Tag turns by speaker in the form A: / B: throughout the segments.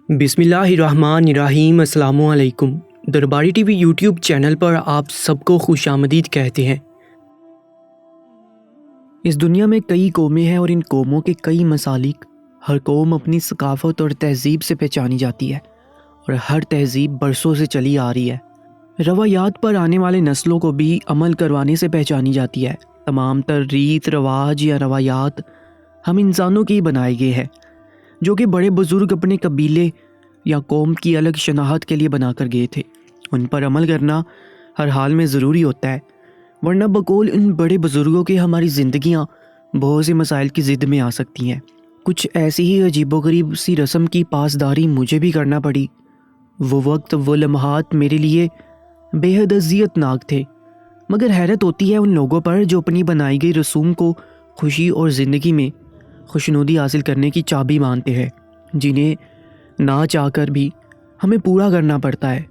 A: بسم اللہ الرحمن الرحیم۔ السلام علیکم۔ درباری ٹی وی یوٹیوب چینل پر آپ سب کو خوش آمدید کہتے ہیں۔ اس دنیا میں کئی قومیں ہیں اور ان قوموں کے کئی مسالک۔ ہر قوم اپنی ثقافت اور تہذیب سے پہچانی جاتی ہے اور ہر تہذیب برسوں سے چلی آ رہی ہے۔ روایات پر آنے والے نسلوں کو بھی عمل کروانے سے پہچانی جاتی ہے۔ تمام تر ریت رواج یا روایات ہم انسانوں کے ہی بنائے گئے ہیں، جو کہ بڑے بزرگ اپنے قبیلے یا قوم کی الگ شناخت کے لیے بنا کر گئے تھے۔ ان پر عمل کرنا ہر حال میں ضروری ہوتا ہے، ورنہ بقول ان بڑے بزرگوں کے ہماری زندگیاں بہت سے مسائل کی ضد میں آ سکتی ہیں۔ کچھ ایسی ہی عجیب و غریب سی رسم کی پاسداری مجھے بھی کرنا پڑی۔ وہ وقت، وہ لمحات میرے لیے بے حد اذیت ناک تھے، مگر حیرت ہوتی ہے ان لوگوں پر جو اپنی بنائی گئی رسوم کو خوشی اور زندگی میں خوشنودی حاصل کرنے کی چابی مانتے ہیں، جنہیں نہ چاہ کر بھی ہمیں پورا کرنا پڑتا ہے۔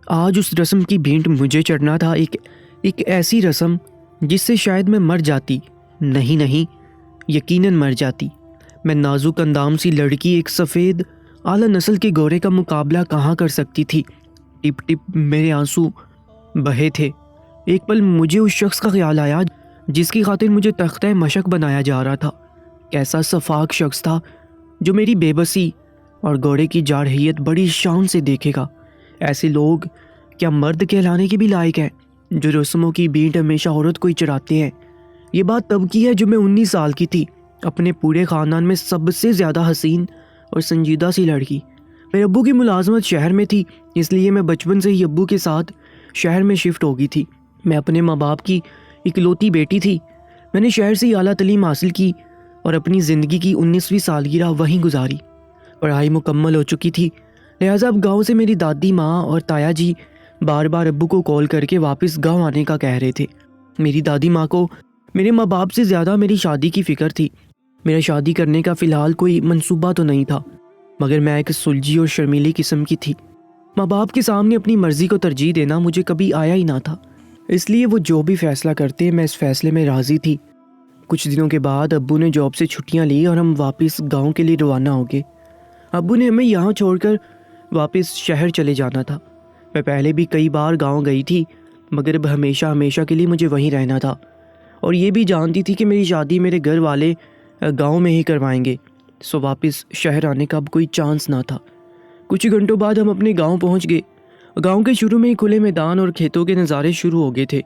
A: آج اس رسم کی بھینٹ مجھے چڑھنا تھا، ایک ایسی رسم جس سے شاید میں مر جاتی، نہیں یقیناً مر جاتی۔ میں نازک اندام سی لڑکی ایک سفید اعلیٰ نسل کے گورے کا مقابلہ کہاں کر سکتی تھی؟ ٹپ ٹپ میرے آنسو بہے تھے۔ ایک پل مجھے اس شخص کا خیال آیا جس کی خاطر مجھے تختہ مشق بنایا جا رہا تھا۔ کیسا شفاق شخص تھا جو میری بے بسی اور گھوڑے کی جارحیت بڑی شان سے دیکھے گا۔ ایسے لوگ کیا مرد کہلانے کے بھی لائق ہیں، جو رسموں کی بھینٹ ہمیشہ عورت کو ہی چڑھاتے ہیں؟ یہ بات تب کی ہے جب میں 19 سال کی تھی، اپنے پورے خاندان میں سب سے زیادہ حسین اور سنجیدہ سی لڑکی۔ میرے ابو کی ملازمت شہر میں تھی، اس لیے میں بچپن سے ہی ابو کے ساتھ شہر میں شفٹ ہو گئی تھی۔ میں اپنے ماں باپ کی اکلوتی بیٹی تھی۔ میں نے شہر سے اعلیٰ تعلیم حاصل کی اور اپنی زندگی کی 19ویں سالگرہ وہیں گزاری۔ پڑھائی مکمل ہو چکی تھی، لہٰذا اب گاؤں سے میری دادی ماں اور تایا جی بار بار ابو کو کال کر کے واپس گاؤں آنے کا کہہ رہے تھے۔ میری دادی ماں کو میرے ماں باپ سے زیادہ میری شادی کی فکر تھی۔ میرا شادی کرنے کا فی الحال کوئی منصوبہ تو نہیں تھا، مگر میں ایک سلجھی اور شرمیلی قسم کی تھی۔ ماں باپ کے سامنے اپنی مرضی کو ترجیح دینا مجھے کبھی آیا ہی نہ تھا، اس لیے وہ جو بھی فیصلہ کرتے میں اس فیصلے میں راضی تھی۔ کچھ دنوں کے بعد ابو نے جاب سے چھٹیاں لی اور ہم واپس گاؤں کے لیے روانہ ہو گئے۔ ابو نے ہمیں یہاں چھوڑ کر واپس شہر چلے جانا تھا۔ میں پہلے بھی کئی بار گاؤں گئی تھی، مگر اب ہمیشہ کے لیے مجھے وہیں رہنا تھا، اور یہ بھی جانتی تھی کہ میری شادی میرے گھر والے گاؤں میں ہی کروائیں گے، سو واپس شہر آنے کا اب کوئی چانس نہ تھا۔ کچھ گھنٹوں بعد ہم اپنے گاؤں پہنچ گئے۔ گاؤں کے شروع میں ہی کھلے میدان اور کھیتوں کے نظارے شروع ہو گئے تھے۔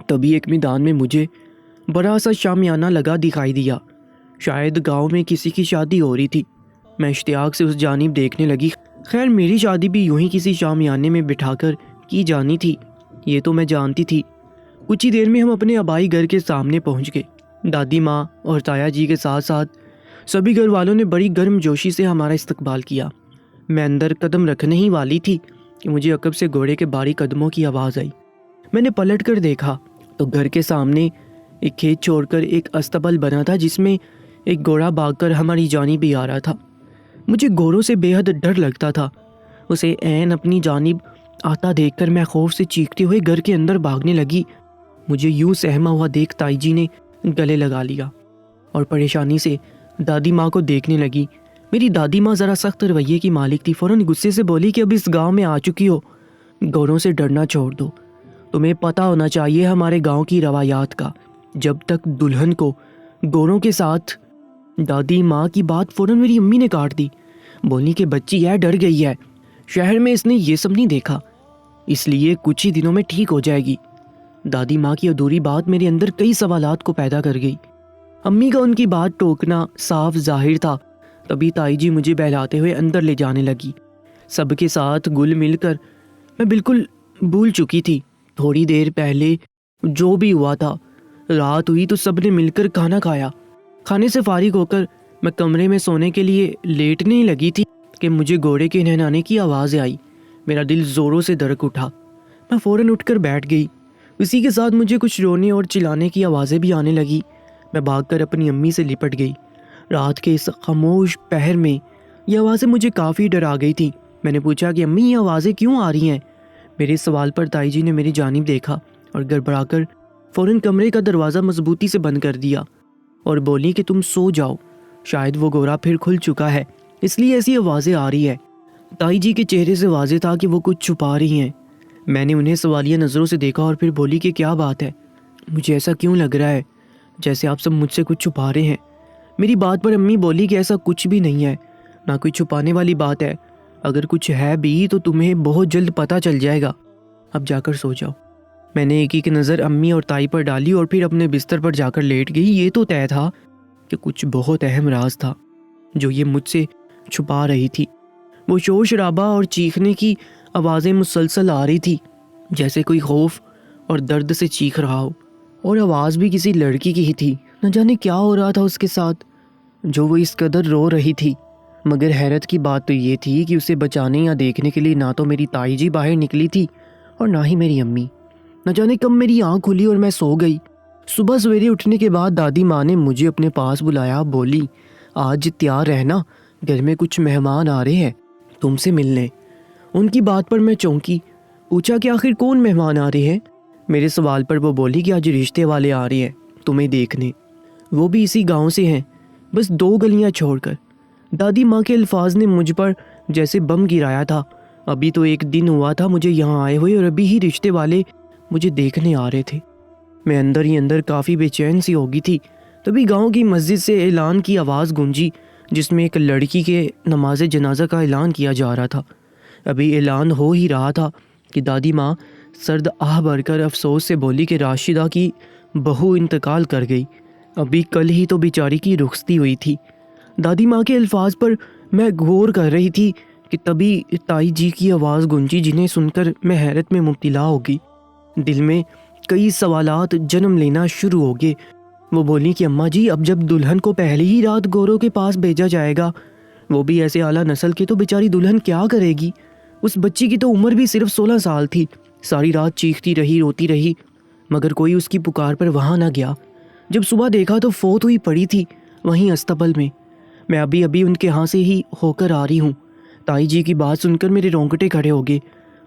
A: تبھی ایک میدان میں مجھے بڑا سا شامیانہ لگا دکھائی دیا۔ شاید گاؤں میں کسی کی شادی ہو رہی تھی۔ میں اشتیاق سے اس جانب دیکھنے لگی۔ خیر میری شادی بھی یوں ہی کسی شامیانے میں بٹھا کر کی جانی تھی، یہ تو میں جانتی تھی۔ کچھ ہی دیر میں ہم اپنے آبائی گھر کے سامنے پہنچ گئے۔ دادی ماں اور تایا جی کے ساتھ ساتھ سبھی گھر والوں نے بڑی گرم جوشی سے ہمارا استقبال کیا۔ میں اندر قدم رکھنے ہی والی تھی کہ مجھے عقب سے گھوڑے کے بھاری قدموں کی آواز آئی۔ میں نے پلٹ کر دیکھا تو گھر کے سامنے ایک کھیت چھوڑ کر ایک استبل بنا تھا، جس میں ایک گھوڑا بھاگ کر ہماری جانب بھی آ رہا تھا۔ مجھے گھوڑوں سے بے حد ڈر لگتا تھا۔ اسے عین اپنی جانب آتا دیکھ کر میں خوف سے چیختے ہوئے گھر کے اندر بھاگنے لگی۔ مجھے یوں سہما ہوا دیکھ تائی جی نے گلے لگا لیا اور پریشانی سے دادی ماں کو دیکھنے لگی۔ میری دادی ماں ذرا سخت رویے کی مالک تھی، فوراً غصے سے بولی کہ اب اس گاؤں میں آ چکی ہو، گھوڑوں سے ڈرنا چھوڑ دو۔ تمہیں پتہ ہونا چاہیے ہمارے گاؤں کی روایات کا، جب تک دلہن کو گھوڑوں کے ساتھ۔ دادی ماں کی بات فوراً میری امی نے کاٹ دی، بولی کہ بچی ہے، ڈر گئی ہے، شہر میں اس نے یہ سب نہیں دیکھا، اس لیے کچھ ہی دنوں میں ٹھیک ہو جائے گی۔ دادی ماں کی ادھوری بات میرے اندر کئی سوالات کو پیدا کر گئی۔ امی کا ان کی بات ٹوکنا صاف ظاہر تھا۔ تبھی تائی جی مجھے بہلاتے ہوئے اندر لے جانے لگی۔ سب کے ساتھ گل مل کر میں بالکل بھول چکی تھی تھوڑی دیر پہلے جو بھی ہوا تھا۔ رات ہوئی تو سب نے مل کر کھانا کھایا۔ کھانے سے فارغ ہو کر میں کمرے میں سونے کے لیے لیٹنے ہی لگی تھی کہ مجھے گھوڑے کے نہنانے کی آوازیں آئی۔ میرا دل زوروں سے دھڑک اٹھا۔ میں فوراً اٹھ کر بیٹھ گئی۔ اسی کے ساتھ مجھے کچھ رونے اور چلانے کی آوازیں بھی آنے لگی۔ میں بھاگ کر اپنی امی سے لپٹ گئی۔ رات کے اس خاموش پہر میں یہ آوازیں مجھے کافی ڈرا گئی تھی۔ میں نے پوچھا کہ امی یہ آوازیں کیوں آ رہی ہیں؟ میرے سوال پر تائی جی نے میری جانب دیکھا اور گڑبڑا کر فوراً کمرے کا دروازہ مضبوطی سے بند کر دیا اور بولی کہ تم سو جاؤ، شاید وہ گھوڑا پھر کھل چکا ہے، اس لیے ایسی آوازیں آ رہی ہے۔ تائی جی کے چہرے سے واضح تھا کہ وہ کچھ چھپا رہی ہیں۔ میں نے انہیں سوالیہ نظروں سے دیکھا اور پھر بولی کہ کیا بات ہے؟ مجھے ایسا کیوں لگ رہا ہے جیسے آپ سب مجھ سے کچھ چھپا رہے ہیں؟ میری بات پر امی بولی کہ ایسا کچھ بھی نہیں ہے، نہ کوئی چھپانے والی بات ہے، اگر کچھ ہے بھی تو تمہیں بہت جلد پتہ چل جائے گا، اب جا کر سو جاؤ۔ میں نے ایک نظر امی اور تائی پر ڈالی اور پھر اپنے بستر پر جا کر لیٹ گئی۔ یہ تو طے تھا کہ کچھ بہت اہم راز تھا جو یہ مجھ سے چھپا رہی تھی۔ وہ شور شرابہ اور چیخنے کی آوازیں مسلسل آ رہی تھی، جیسے کوئی خوف اور درد سے چیخ رہا ہو، اور آواز بھی کسی لڑکی کی ہی تھی۔ نہ جانے کیا ہو رہا تھا اس کے ساتھ جو وہ اس قدر رو رہی تھی، مگر حیرت کی بات تو یہ تھی کہ اسے بچانے یا دیکھنے کے لیے نہ تو میری تائی جی باہر نکلی تھی اور نہ ہی میری امی۔ نہ جانے کب میری آنکھ کھلی اور میں سو گئی۔ صبح سویرے اٹھنے کے بعد دادی ماں نے مجھے اپنے پاس بلایا، بولی آج تیار رہنا، گھر میں کچھ مہمان آ رہے ہیں تم سے ملنے۔ ان کی بات پر میں چونکی، پوچھا کہ آخر کون مہمان آ رہے ہیں؟ میرے سوال پر وہ بولی کہ آج رشتے والے آ رہے ہیں تمہیں دیکھنے، وہ بھی اسی گاؤں سے ہیں، بس 2 گلیاں چھوڑ کر۔ دادی ماں کے الفاظ نے مجھ پر جیسے بم گرایا تھا۔ ابھی تو 1 دن ہوا تھا مجھے یہاں آئے ہوئے اور ابھی ہی رشتے والے مجھے دیکھنے آ رہے تھے۔ میں اندر ہی اندر کافی بے چین سی ہو گئی تھی۔ تبھی گاؤں کی مسجد سے اعلان کی آواز گونجی، جس میں ایک لڑکی کے نماز جنازہ کا اعلان کیا جا رہا تھا۔ ابھی اعلان ہو ہی رہا تھا کہ دادی ماں سرد آہ بھر کر افسوس سے بولی کہ راشدہ کی بہو انتقال کر گئی، ابھی کل ہی تو بیچاری کی رخصتی ہوئی تھی۔ دادی ماں کے الفاظ پر میں غور کر رہی تھی کہ تبھی تائی جی کی آواز گونجی، جنہیں سن کر میں حیرت میں مبتلا ہو گئی۔ دل میں کئی سوالات جنم لینا شروع ہو گئے۔ وہ بولی کہ اماں جی، اب جب دلہن کو پہلی ہی رات گوروں کے پاس بھیجا جائے گا، وہ بھی ایسے اعلیٰ نسل کے، تو بیچاری دلہن کیا کرے گی؟ اس بچی کی تو عمر بھی صرف 16 سال تھی۔ ساری رات چیختی رہی، روتی رہی، مگر کوئی اس کی پکار پر وہاں نہ گیا۔ جب صبح دیکھا تو فوت ہوئی پڑی تھی وہیں استبل میں۔ میں ابھی ان کے ہاں سے ہی ہو کر آ رہی ہوں۔ تائی جی کی بات سن کر میرے رونگٹے کھڑے ہو گئے،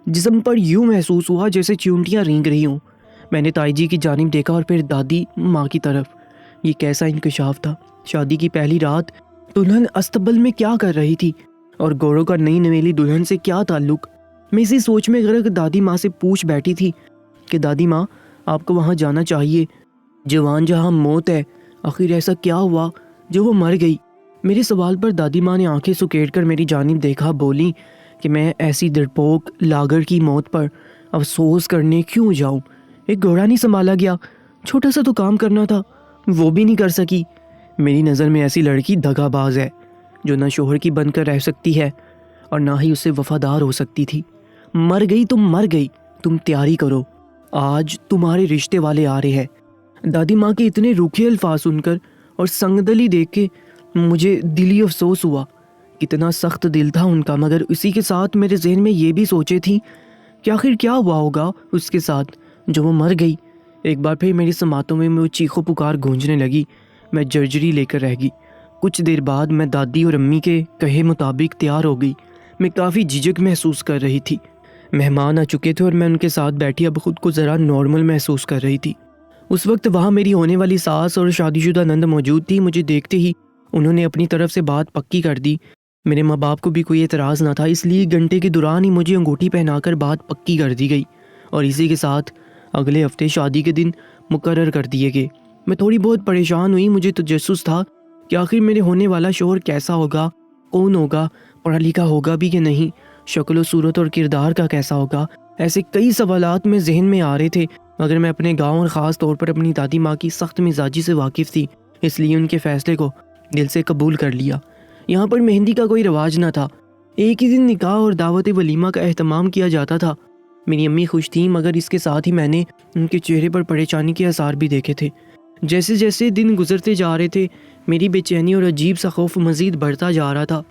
A: جسم پر یوں محسوس ہوا جیسے چیونٹیاں رینگ رہی ہوں۔ میں نے تائی جی کی جانب دیکھا اور پھر دادی ماں کی طرف۔ یہ کیسا انکشاف تھا! شادی کی پہلی رات دلہن استبل میں کیا کر رہی تھی، اور گوروں کا نئی نویلی دلہن سے کیا تعلق؟ میں اسی سوچ میں غرق دادی ماں سے پوچھ بیٹھی تھی کہ دادی ماں، آپ کو وہاں جانا چاہیے، جوان جہاں موت ہے، آخر ایسا کیا ہوا جو وہ مر گئی؟ میرے سوال پر دادی ماں نے آنکھیں سکیڑ کر میری جانب دیکھا، بولی کہ میں ایسی ڈرپوک لاغر کی موت پر افسوس کرنے کیوں جاؤں؟ ایک گھوڑا نہیں سنبھالا گیا، چھوٹا سا تو کام کرنا تھا، وہ بھی نہیں کر سکی۔ میری نظر میں ایسی لڑکی دغا باز ہے جو نہ شوہر کی بن کر رہ سکتی ہے اور نہ ہی اس سے وفادار ہو سکتی تھی۔ مر گئی تو مر گئی، تم تیاری کرو، آج تمہارے رشتے والے آ رہے ہیں۔ دادی ماں کے اتنے روکھے الفاظ سن کر اور سنگدلی دیکھ کے مجھے دلی افسوس ہوا۔ کتنا سخت دل تھا ان کا، مگر اسی کے ساتھ میرے ذہن میں یہ بھی سوچے تھی کہ آخر کیا ہوا ہوگا اس کے ساتھ جو وہ مر گئی۔ ایک بار پھر میری سماعتوں میں وہ چیخو پکار گونجنے لگی۔ میں جرجری لے کر رہ گئی۔ کچھ دیر بعد میں دادی اور امی کے کہے مطابق تیار ہو گئی۔ میں کافی جھجک محسوس کر رہی تھی۔ مہمان آ چکے تھے اور میں ان کے ساتھ بیٹھی اب خود کو ذرا نارمل محسوس کر رہی تھی۔ اس وقت وہاں میری ہونے والی ساس اور شادی شدہ نند موجود تھی۔ مجھے دیکھتے ہی انہوں نے اپنی طرف سے بات پکی کر دی۔ میرے ماں باپ کو بھی کوئی اعتراض نہ تھا، اس لیے گھنٹے کے دوران ہی مجھے انگوٹھی پہنا کر بات پکی کر دی گئی اور اسی کے ساتھ اگلے ہفتے شادی کے دن مقرر کر دیے گئے۔ میں تھوڑی بہت پریشان ہوئی۔ مجھے تجسس تھا کہ آخر میرے ہونے والا شوہر کیسا ہوگا، کون ہوگا، پڑھا لکھا ہوگا بھی کہ نہیں، شکل و صورت اور کردار کا کیسا ہوگا۔ ایسے کئی سوالات میں ذہن میں آ رہے تھے، مگر میں اپنے گاؤں اور خاص طور پر اپنی دادی ماں کی سخت مزاجی سے واقف تھی، اس لیے ان کے فیصلے کو دل سے قبول کر لیا۔ یہاں پر مہندی کا کوئی رواج نہ تھا، ایک ہی دن نکاح اور دعوت ولیمہ کا اہتمام کیا جاتا تھا۔ میری امی خوش تھیں، مگر اس کے ساتھ ہی میں نے ان کے چہرے پر پریشانی کے آثار بھی دیکھے تھے۔ جیسے جیسے دن گزرتے جا رہے تھے، میری بے چینی اور عجیب سا خوف مزید بڑھتا جا رہا تھا۔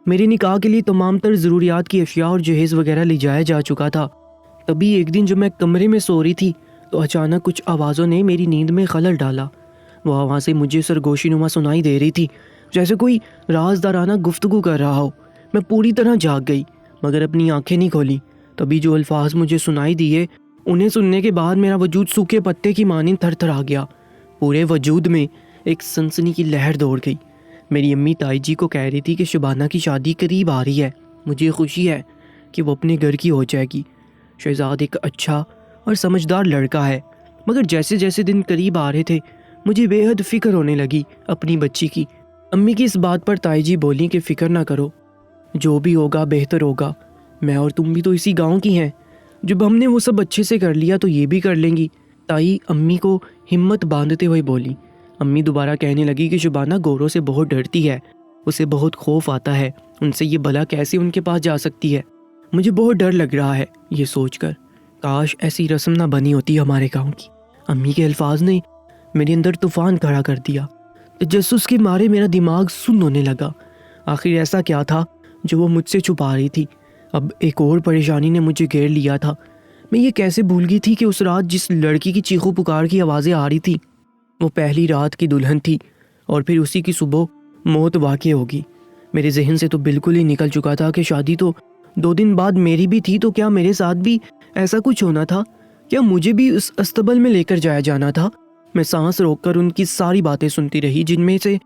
A: میرے نکاح کے لیے تمام تر ضروریات کی اشیاء اور جہیز وغیرہ لے جایا جا چکا تھا۔ تبھی ایک دن جب میں کمرے میں سو رہی تھی تو اچانک کچھ آوازوں نے میری نیند میں خلل ڈالا۔ وہ آوازیں مجھے سرگوشی نما سنائی دے رہی تھی، جیسے کوئی رازدارانہ گفتگو کر رہا ہو۔ میں پوری طرح جاگ گئی، مگر اپنی آنکھیں نہیں کھولی۔ تبھی جو الفاظ مجھے سنائی دیے، انہیں سننے کے بعد میرا وجود سوکھے پتے کی مانند تھر تھر آ گیا۔ پورے وجود میں ایک سنسنی کی لہر دوڑ گئی۔ میری امی تائی جی کو کہہ رہی تھی کہ شبانہ کی شادی قریب آ رہی ہے، مجھے خوشی ہے کہ وہ اپنے گھر کی ہو جائے گی۔ شہزاد ایک اچھا اور سمجھدار لڑکا ہے، مگر جیسے جیسے دن قریب آ رہے تھے مجھے بے حد فکر ہونے لگی اپنی بچی کی۔ امی کی اس بات پر تائی جی بولی کہ فکر نہ کرو، جو بھی ہوگا بہتر ہوگا، میں اور تم بھی تو اسی گاؤں کی ہیں، جب ہم نے وہ سب اچھے سے کر لیا تو یہ بھی کر لیں گی۔ تائی امی کو ہمت باندھتے ہوئے بولی۔ امی دوبارہ کہنے لگی کہ شبانہ گوروں سے بہت ڈرتی ہے، اسے بہت خوف آتا ہے، ان سے یہ بلا کیسے ان کے پاس جا سکتی ہے۔ مجھے بہت ڈر لگ رہا ہے یہ سوچ کر، کاش ایسی رسم نہ بنی ہوتی ہمارے گاؤں کی۔ امی کے الفاظ نے میرے اندر طوفان کھڑا کر دیا۔ تجسس کے مارے میرا دماغ سن ہونے لگا۔ آخر ایسا کیا تھا جو وہ مجھ سے چھپا رہی تھی؟ اب ایک اور پریشانی نے مجھے گھیر لیا تھا۔ میں یہ کیسے بھول گئی تھی کہ اس رات جس لڑکی کی چیخو پکار کی آوازیں آ رہی تھی وہ پہلی رات کی دلہن تھی، اور پھر اسی کی صبح موت واقع ہوگی۔ میرے ذہن سے تو بالکل ہی نکل چکا تھا کہ شادی تو 2 دن بعد میری بھی تھی، تو کیا میرے ساتھ بھی ایسا کچھ ہونا تھا؟ کیا مجھے بھی اس استبل میں لے کر جایا جانا تھا؟ میں سانس روک کر ان کی ساری باتیں سنتی رہی، جن میں سے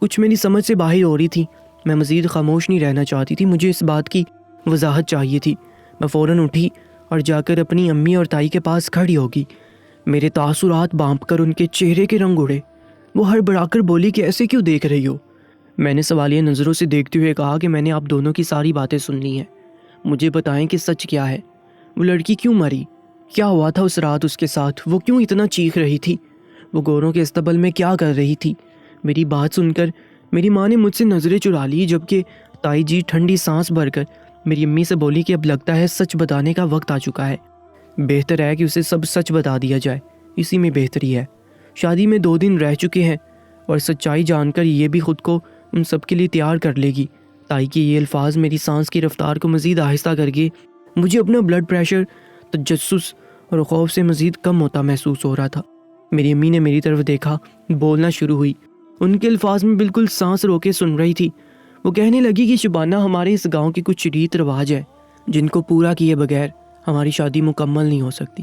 A: کچھ میری سمجھ سے باہر ہو رہی تھی۔ میں مزید خاموش نہیں رہنا چاہتی تھی، مجھے اس بات کی وضاحت چاہیے تھی۔ میں فوراً اٹھی اور جا کر اپنی امی اور تائی کے پاس کھڑی ہوگی۔ میرے تاثرات بانپ کر ان کے چہرے کے رنگ اڑے۔ وہ ہڑبڑا کر بولی کہ ایسے کیوں دیکھ رہی ہو؟ میں نے سوالیہ نظروں سے دیکھتے ہوئے کہا کہ میں نے آپ دونوں کی ساری باتیں سن لی ہیں، مجھے بتائیں کہ سچ کیا ہے؟ وہ لڑکی کیوں مری؟ کیا ہوا تھا اس رات اس کے ساتھ؟ وہ کیوں اتنا چیخ رہی تھی؟ وہ گوروں کے استبل میں کیا کر رہی تھی؟ میری بات سن کر میری ماں نے مجھ سے نظریں چرا لی، جبکہ تائی جی ٹھنڈی سانس بھر کر میری امی سے بولی کہ اب لگتا ہے سچ بتانے کا وقت آ چکا ہے، بہتر ہے کہ اسے سب سچ بتا دیا جائے، اسی میں بہتری ہے۔ شادی میں 2 دن رہ چکے ہیں اور سچائی جان کر یہ بھی خود کو ان سب کے لیے تیار کر لے گی۔ تائی کے یہ الفاظ میری سانس کی رفتار کو مزید آہستہ کر کے مجھے اپنا بلڈ پریشر تجسس اور خوف سے مزید کم ہوتا محسوس ہو رہا تھا۔ میری امی نے میری طرف دیکھا، بولنا شروع ہوئی۔ ان کے الفاظ میں بالکل سانس روکے سن رہی تھی۔ وہ کہنے لگی کہ شبانہ، ہمارے اس گاؤں کی کچھ ریت رواج ہے جن کو پورا کیے بغیر ہماری شادی مکمل نہیں ہو سکتی۔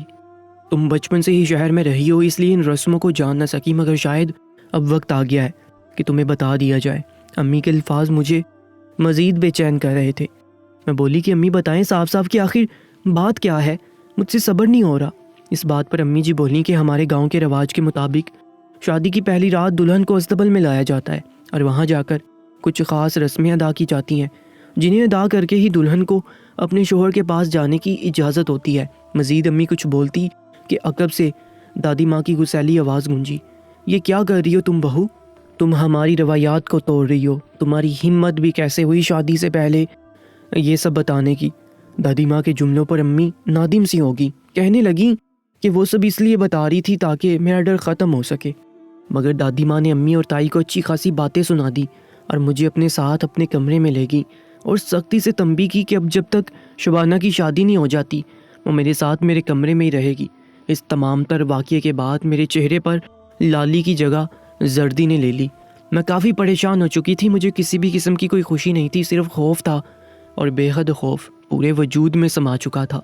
A: تم بچپن سے ہی شہر میں رہی ہو، اس لیے ان رسموں کو جان نہ سکی، مگر شاید اب وقت آ گیا ہے کہ تمہیں بتا دیا جائے۔ امی کے الفاظ مجھے مزید بے چین کر رہے تھے۔ میں بولی کہ امی بتائیں صاف صاف کہ آخر بات کیا ہے، مجھ سے صبر نہیں ہو رہا۔ اس بات پر امی جی بولیں کہ ہمارے گاؤں کے رواج کے مطابق شادی کی پہلی رات دلہن کو استبل میں لایا جاتا ہے اور وہاں جا کر کچھ خاص رسمیں ادا کی جاتی ہیں، جنہیں ادا کر کے ہی دلہن کو اپنے شوہر کے پاس جانے کی اجازت ہوتی ہے۔ مزید امی کچھ بولتی کہ عقب سے دادی ماں کی غسیلی آواز گونجی، یہ کیا کر رہی ہو تم بہو؟ تم ہماری روایات کو توڑ رہی ہو، تمہاری ہمت بھی کیسے ہوئی شادی سے پہلے یہ سب بتانے کی؟ دادی ماں کے جملوں پر امی نادم سی ہوگی، کہنے لگیں کہ وہ سب اس لیے بتا رہی تھی تاکہ میرا ڈر ختم ہو سکے۔ مگر دادی ماں نے امی اور تائی کو اچھی خاصی باتیں سنا دی اور مجھے اپنے ساتھ اپنے کمرے میں لے گئی اور سختی سے تنبیہ کی کہ اب جب تک شبانہ کی شادی نہیں ہو جاتی وہ میرے ساتھ میرے کمرے میں ہی رہے گی۔ اس تمام تر واقعے کے بعد میرے چہرے پر لالی کی جگہ زردی نے لے لی۔ میں کافی پریشان ہو چکی تھی، مجھے کسی بھی قسم کی کوئی خوشی نہیں تھی، صرف خوف تھا، اور بے حد خوف پورے وجود میں سما چکا تھا۔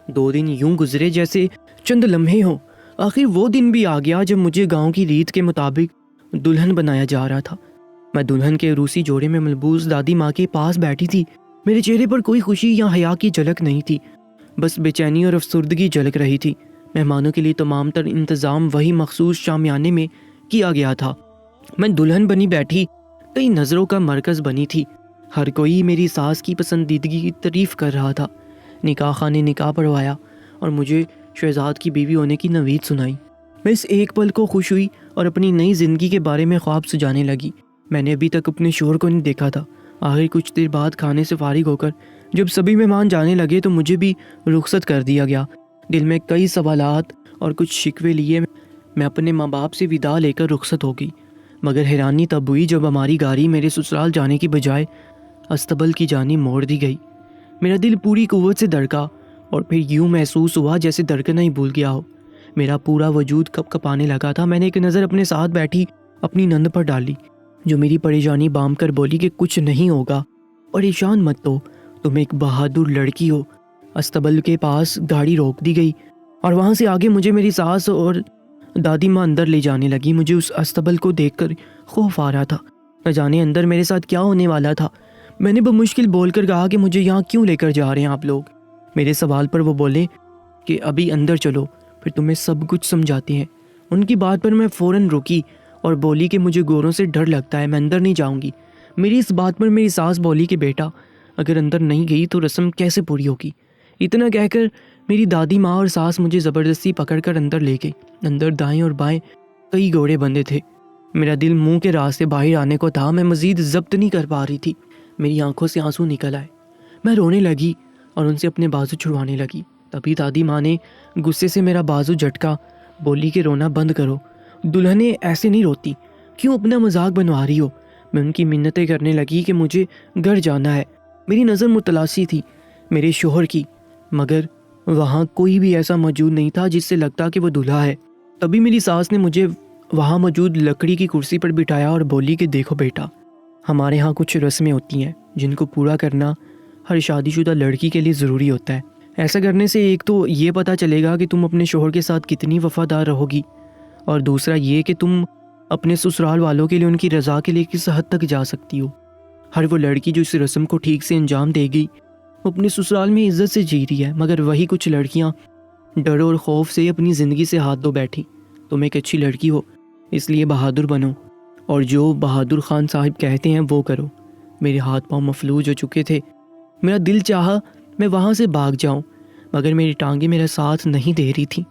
A: 2 دن یوں گزرے جیسے چند لمحے ہوں۔ آخر وہ دن بھی آ گیا جب مجھے گاؤں کی ریت کے مطابق دلہن بنایا جا رہا تھا۔ میں دلہن کے عروسی جوڑے میں ملبوس دادی ماں کے پاس بیٹھی تھی۔ میرے چہرے پر کوئی خوشی یا حیا کی جھلک نہیں تھی، بس بے چینی اور افسردگی جھلک رہی تھی۔ مہمانوں کے لیے تمام تر انتظام وہی مخصوص شامیانے میں کیا گیا تھا۔ میں دلہن بنی بیٹھی کئی نظروں کا مرکز بنی تھی۔ ہر کوئی میری ساس کی پسندیدگی کی تعریف کر رہا تھا۔ نکاح خاں نے نکاح پڑھوایا اور مجھے شہزاد کی بیوی ہونے کی نوید سنائی۔ میں اس ایک پل کو خوش ہوئی اور اپنی نئی زندگی کے بارے میں خواب سجانے لگی۔ میں نے ابھی تک اپنے شوہر کو نہیں دیکھا تھا۔ آخر کچھ دیر بعد کھانے سے فارغ ہو کر جب سبھی مہمان جانے لگے تو مجھے بھی رخصت کر دیا گیا۔ دل میں کئی سوالات اور کچھ شکوے لیے میں اپنے ماں باپ سے وداع لے کر رخصت ہو گئی، مگر حیرانی تب ہوئی جب ہماری گاڑی میرے سسرال جانے کی بجائے استبل کی جانب موڑ دی گئی۔ میرا دل پوری قوت سے دھڑکا اور پھر یوں محسوس ہوا جیسے دھڑکنا ہی بھول گیا ہو۔ میرا پورا وجود کپ کپانے لگا تھا۔ میں نے ایک نظر اپنے ساتھ بیٹھی اپنی نند پر ڈالی، جو میری پریشانی بام کر بولی کہ کچھ نہیں ہوگا، پریشان مت ہو، تم ایک بہادر لڑکی ہو۔ استبل کے پاس گاڑی روک دی گئی اور وہاں سے آگے مجھے میری ساس اور دادی ماں اندر لے جانے لگی۔ مجھے اس استبل کو دیکھ کر خوف آ رہا تھا، نہ جانے اندر میرے ساتھ کیا ہونے والا تھا۔ میں نے بمشکل بول کر کہا کہ مجھے یہاں کیوں لے کر جا رہے ہیں آپ لوگ؟ میرے سوال پر وہ بولے کہ ابھی اندر چلو، پھر تمہیں سب کچھ سمجھاتے ہیں۔ ان کی بات پر میں فوراً رکی اور بولی کہ مجھے گوروں سے ڈر لگتا ہے، میں اندر نہیں جاؤں گی۔ میری اس بات پر میری ساس بولی کہ بیٹا اگر اندر نہیں گئی تو رسم کیسے پوری ہوگی؟ اتنا کہہ کر میری دادی ماں اور ساس مجھے زبردستی پکڑ کر اندر لے گئی۔ اندر دائیں اور بائیں کئی گھوڑے بندھے تھے۔ میرا دل منہ کے راستے باہر آنے کو تھا، میں مزید ضبط نہیں کر پا رہی تھی۔ میری آنکھوں سے آنسو نکل آئے، میں رونے لگی اور ان سے اپنے بازو چھڑوانے لگی۔ تبھی دادی ماں نے غصے سے میرا بازو جھٹکا، بولی کہ رونا بند کرو، دلہنیں ایسے نہیں روتی، کیوں اپنا مذاق بنوا رہی ہو؟ میں ان کی منتیں کرنے لگی کہ مجھے گھر جانا ہے۔ میری نظر متلاشی تھی میرے شوہر کی، مگر وہاں کوئی بھی ایسا موجود نہیں تھا جس سے لگتا کہ وہ دلہا ہے۔ تبھی میری ساس نے مجھے وہاں موجود لکڑی کی کرسی پر بٹھایا اور بولی کہ دیکھو بیٹا، ہمارے ہاں کچھ رسمیں ہوتی ہیں جن کو پورا کرنا ہر شادی شدہ لڑکی کے لیے ضروری ہوتا ہے۔ ایسا کرنے سے ایک تو یہ پتہ چلے گا کہ تم اپنے شوہر کے ساتھ کتنی وفادار رہو گی، اور دوسرا یہ کہ تم اپنے سسرال والوں کے لیے ان کی رضا کے لیے کس حد تک جا سکتی ہو۔ ہر وہ لڑکی جو اس رسم کو ٹھیک سے انجام دے گی وہ اپنے سسرال میں عزت سے جی رہی ہے، مگر وہی کچھ لڑکیاں ڈر اور خوف سے اپنی زندگی سے ہاتھ دھو بیٹھی۔ تم ایک اچھی لڑکی ہو، اس لیے بہادر بنو اور جو بہادر خان صاحب کہتے ہیں وہ کرو۔ میرے ہاتھ پاؤں مفلوج ہو چکے تھے، میرا دل چاہا میں وہاں سے بھاگ جاؤں، مگر میری ٹانگیں میرا ساتھ نہیں دے رہی تھی۔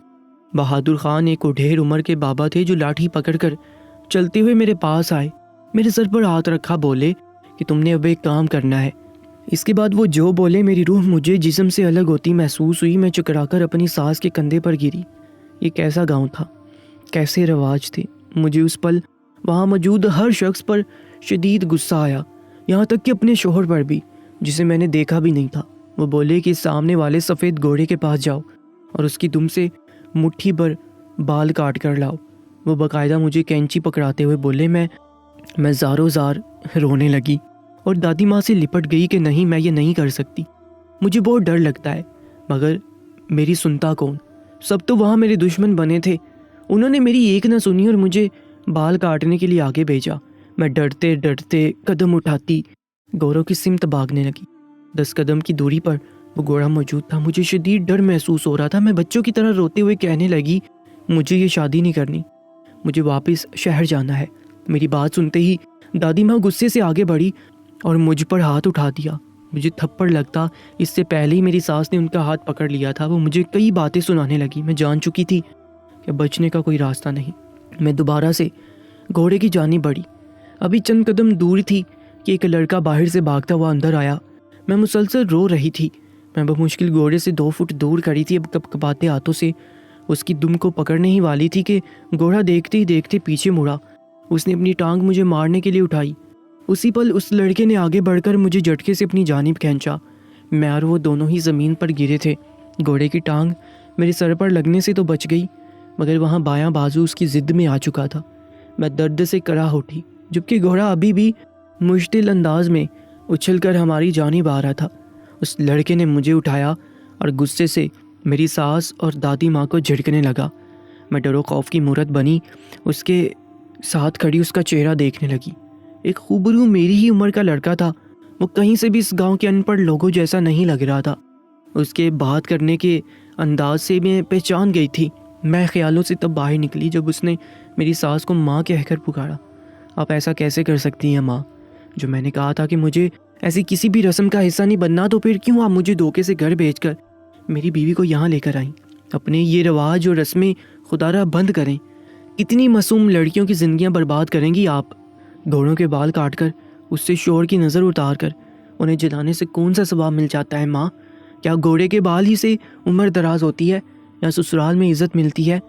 A: بہادر خان ایک اڈھیر عمر کے بابا تھے جو لاٹھی پکڑ کر چلتے ہوئے میرے پاس آئے، میرے سر پر ہاتھ رکھا، بولے کہ تم نے اب ایک کام کرنا ہے۔ اس کے بعد وہ جو بولے میری روح مجھے جسم سے الگ ہوتی محسوس ہوئی۔ میں چکرا کر اپنی ساس کے کندھے پر گری۔ یہ کیسا گاؤں تھا، کیسے رواج تھے! مجھے اس پل وہاں موجود ہر شخص پر شدید غصہ آیا، یہاں تک کہ اپنے شوہر پر بھی، جسے میں نے دیکھا بھی نہیں تھا۔ وہ بولے کہ سامنے والے سفید گھوڑے کے پاس جاؤ اور اس کی دم سے مٹھی بھر بال کاٹ کر لاؤ۔ وہ باقاعدہ مجھے کینچی پکڑاتے ہوئے بولے۔ میں زاروں زار رونے لگی اور دادی ماں سے لپٹ گئی کہ نہیں، میں یہ نہیں کر سکتی، مجھے بہت ڈر لگتا ہے۔ مگر میری سنتا کون؟ سب تو وہاں میرے دشمن بنے تھے۔ انہوں نے میری ایک نہ سنی اور مجھے بال کاٹنے کے لیے آگے بھیجا۔ میں ڈرتے ڈرتے قدم اٹھاتی گوروں کی سمت بھاگنے لگی۔ 10 قدم کی دوری پر وہ گھوڑا موجود تھا۔ مجھے شدید ڈر محسوس ہو رہا تھا۔ میں بچوں کی طرح روتے ہوئے کہنے لگی مجھے یہ شادی نہیں کرنی، مجھے واپس شہر جانا ہے۔ میری بات سنتے ہی دادی ماں غصے سے آگے بڑھی اور مجھ پر ہاتھ اٹھا دیا۔ مجھے تھپڑ لگتا اس سے پہلے ہی میری ساس نے ان کا ہاتھ پکڑ لیا تھا۔ وہ مجھے کئی باتیں سنانے لگی۔ میں جان چکی تھی کہ بچنے کا کوئی راستہ نہیں۔ میں دوبارہ سے گھوڑے کی جانب بڑھی۔ ابھی چند قدم دور تھی کہ ایک لڑکا باہر سے بھاگتا ہوا اندر آیا۔ میں مسلسل رو رہی تھی۔ میں بمشکل گھوڑے سے 2 فٹ دور کھڑی تھی، اب کپکپاتے ہاتھوں سے اس کی دم کو پکڑنے ہی والی تھی کہ گھوڑا دیکھتے ہی دیکھتے پیچھے مڑا۔ اس نے اپنی ٹانگ مجھے مارنے کے لیے اٹھائی۔ اسی پل اس لڑکے نے آگے بڑھ کر مجھے جھٹکے سے اپنی جانب کھینچا۔ میں اور وہ دونوں ہی زمین پر گرے تھے۔ گھوڑے کی ٹانگ میرے سر پر لگنے سے تو بچ گئی، مگر وہاں بایاں بازو اس کی ضد میں آ چکا تھا۔ میں درد سے کڑا اٹھی، جبکہ گھوڑا ابھی بھی مشتعل انداز میں اچھل کر ہماری جانب آ رہا تھا۔ اس لڑکے نے مجھے اٹھایا اور غصے سے میری ساس اور دادی ماں کو جھڑکنے لگا۔ میں ڈر و خوف کی مورت بنی اس کے ساتھ کھڑی اس کا چہرہ دیکھنے لگی۔ ایک خوبرو میری ہی عمر کا لڑکا تھا۔ وہ کہیں سے بھی اس گاؤں کے ان پڑھ لوگوں جیسا نہیں لگ رہا تھا۔ اس کے بات کرنے کے انداز سے میں پہچان گئی تھی۔ میں خیالوں سے تب باہر نکلی جب اس نے میری ساس کو ماں کہہ کر پکارا۔ آپ ایسا کیسے کر سکتی ہیں ماں؟ جو میں نے کہا تھا کہ مجھے ایسی کسی بھی رسم کا حصہ نہیں بننا، تو پھر کیوں آپ مجھے دھوکے سے گھر بھیج کر میری بیوی کو یہاں لے کر آئیں؟ اپنے یہ رواج اور رسمیں خدا را بند کریں۔ کتنی معصوم لڑکیوں کی زندگیاں برباد کریں گی آپ؟ گھوڑوں کے بال کاٹ کر اس سے شوہر کی نظر اتار کر انہیں جلانے سے کون سا ثواب مل جاتا ہے ماں؟ کیا گھوڑے کے بال ہی سے عمر دراز ہوتی ہے یا سسرال میں عزت ملتی ہے؟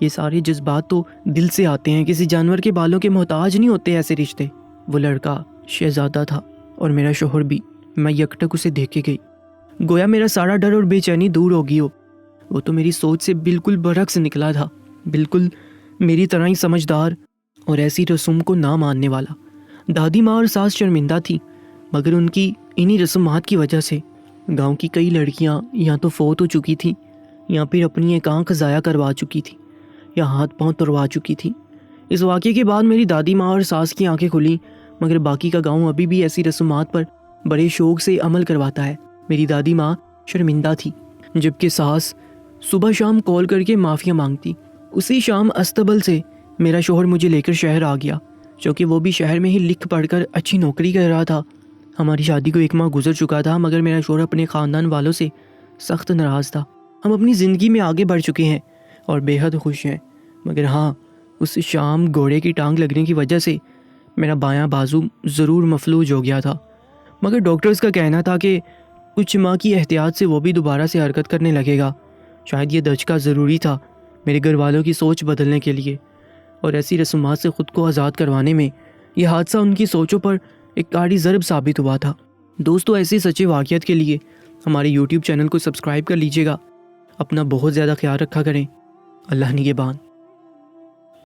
A: یہ سارے جذبات تو دل سے آتے ہیں، کسی جانور کے بالوں کے محتاج نہیں ہوتے ایسے رشتے۔ وہ لڑکا شہزادہ تھا اور میرا شوہر بھی۔ میں یکٹک اسے دیکھ کے گئی، گویا میرا سارا ڈر اور بے چینی دور ہو گئی ہو۔ وہ تو میری سوچ سے بالکل برعکس نکلا تھا، بالکل میری طرح ہی سمجھدار اور ایسی رسوم کو نہ ماننے والا۔ دادی ماں اور ساس شرمندہ تھی، مگر ان کی انہی رسومات کی وجہ سے گاؤں کی کئی لڑکیاں یا تو فوت ہو چکی تھیں یا پھر اپنی ایک آنکھ ضائع کروا چکی تھی یا ہاتھ پاؤں توڑوا چکی تھی۔ اس واقعے کے بعد میری دادی ماں اور ساس کی آنکھیں کھلیں، مگر باقی کا گاؤں ابھی بھی ایسی رسومات پر بڑے شوق سے عمل کرواتا ہے۔ میری دادی ماں شرمندہ تھی، جبکہ ساس صبح شام کال کر کے معافیا مانگتی۔ اسی شام استبل سے میرا شوہر مجھے لے کر شہر آ گیا، چونکہ وہ بھی شہر میں ہی لکھ پڑھ کر اچھی نوکری کر رہا تھا۔ ہماری شادی کو 1 ماہ گزر چکا تھا، مگر میرا شوہر اپنے خاندان والوں سے سخت ناراض تھا۔ ہم اپنی زندگی میں آگے بڑھ چکے ہیں اور بے حد خوش ہیں، مگر ہاں، اس شام گھوڑے کی ٹانگ لگنے کی وجہ سے میرا بایاں بازو ضرور مفلوج ہو گیا تھا، مگر ڈاکٹرز کا کہنا تھا کہ کچھ ماہ کی احتیاط سے وہ بھی دوبارہ سے حرکت کرنے لگے گا۔ شاید یہ دھچکا ضروری تھا میرے گھر والوں کی سوچ بدلنے کے لیے، اور ایسی رسومات سے خود کو آزاد کروانے میں یہ حادثہ ان کی سوچوں پر ایک کاری ضرب ثابت ہوا تھا۔ دوستو، ایسے سچے واقعات کے لیے ہمارے یوٹیوب چینل کو سبسکرائب کر لیجیے گا۔ اپنا بہت زیادہ خیال رکھا کریں۔ اللہ نگہبان۔